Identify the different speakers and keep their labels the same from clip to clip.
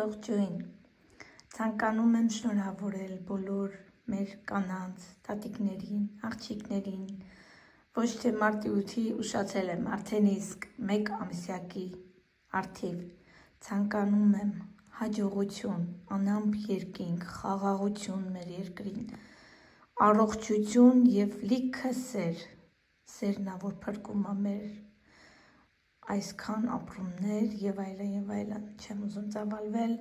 Speaker 1: Ողջույն, ցանկանում եմ շնորհավորել բոլոր մեր կանանց, տատիկներին, աղջիկներին, ոչ թե մարտի 8-ի ուշացել եմ, արդեն իսկ 1 ամսյակի արդիվ, ցանկանում եմ հաջողություն, անամպ երկինք, խաղաղություն մեր երկրին, առողջություն և լիքը սեր, սերն ա, որ փրկում ա մեր այսքան ապրումներ և այլն, չեմ ուզում ծավալվել,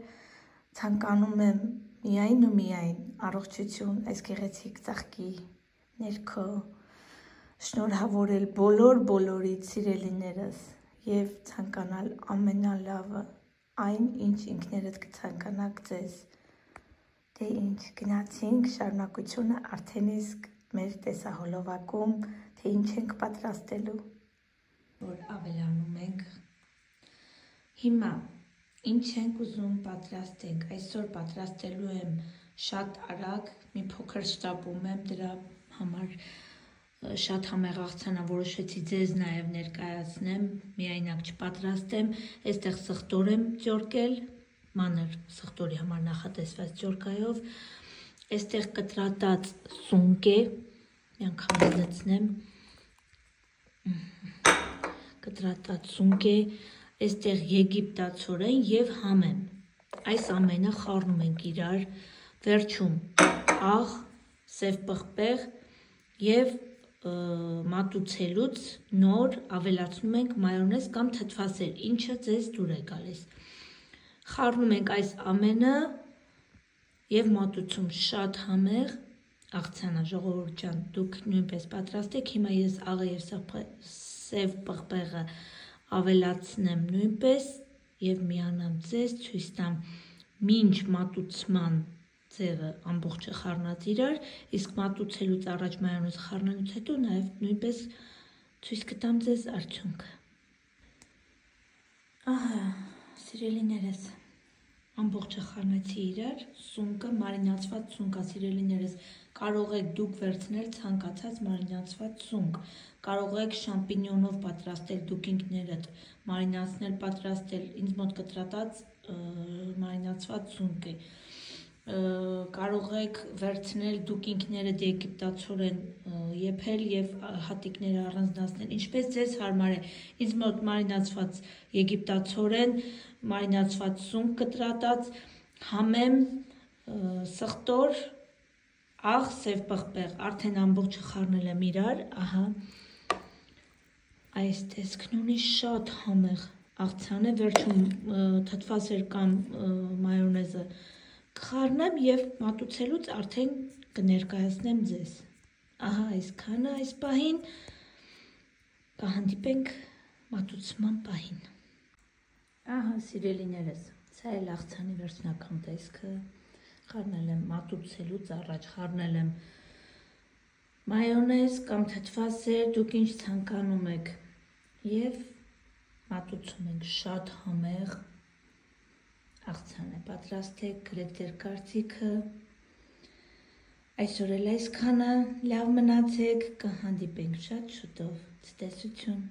Speaker 1: ցանկանում եմ միայն ու միայն առողջություն այս գեղեցիկ ծաղկի ներքո, շնորհավորել բոլորիդ սիրելիներս և ցանկանալ ամենալավը, այն ինչ ինքներդ կցանկանաք ձեզ, դե ինչ, գնացինք, շարունակությունը արդեն իսկ մեր տեսահոլովակում, թե ինչ ենք պատրաստելու, որ ավելանում ենք, հիմա ինչ ենք ուզում պատրաստենք, այսօր պատրաստելու եմ շատ արագ, մի փոքր շտապում եմ դրա համար, շատ համեղ աղցանա որոշեցի ձեզ նաև ներկայացնեմ, միայնակ չպատրաստեմ, այստեղ սխտոր եմ ճորկել, մանր սխտորի համար նախատեսված ճորկայով, այստեղ կտրատած սունկ է, մի անգամ լցնեմ, կտրատած սունկ է, այստեղ եգիպտացորեն և համեմ, այս ամենը խառնում ենք իրար, վերջում աղ, սև պղպեղ և մատուցելուց նոր ավելացնում ենք մայոնեզ կամ թթվասեր, ինչը ձեզ դուր է գալիս, խառնում ենք այս ամենը և մատուցում շատ համեղ, աղցանա ժողովուրդ ջան, դուք նույնպես պատրաստեք, հիմա ես աղը և սև պղպեղը ավելացնեմ նույնպես և միանամ ձեզ ցույց տամ մինչ մատուցման ձևը ամբողջը խառնած իրար, իսկ մատուցելուց առաջ մայոնեզը խառնելուց հետո նաև նույնպես ցույց կտամ ձեզ արդյունքը։ Ահա, սիրելիներս, ամբողջը խառնեցի իրար, սունկը մարինացված սունկ է, սիրելիներս, կարող եք դուք վերցնել ցանկացած մարինացված սունկ, կարող եք շամպինյոնով պատրաստել դուք ինքներդ, մարինացնել, պատրաստել, ինձ մոտ կտրատած մարինացված սունկ է, կարող եք վերցնել դուք ինքներդ եգիպտացորեն եփել և հատիկները առանձնացնել, ինչպես ձեզ հարմար է, ինձ մոտ մարինացված եգիպտացորեն, մարինացված սունկ կտրատած, համեմ, սխտոր, աղ, սև պղպեղ, արդեն ամբողջը խառնել եմ իրար, ահա, այս տեսքն ունի շատ համեղ աղցան է, վերջում թթվասեր կամ մայոնեզը կխառնեմ և մատուցելուց արդեն կներկայացնեմ ձեզ, ահա այսքանը այս պահին, կհանդիպենք մատուցման պահին, ահա սիրելիներս, սա էլ աղցանի վերջնական տեսքը, խառնել եմ մատուցելուց առաջ, խառնել եմ մայոնեզ կամ թթվասեր, դուք ինչ ցանկանում եք և մատուցում ենք շատ համեղ աղցան է, պատրաստեք, գրեք ձեր կարծիքը, այսօր էլ այսքանը, լավ մնացեք, կհանդիպենք շատ շուտով, ցտեսություն։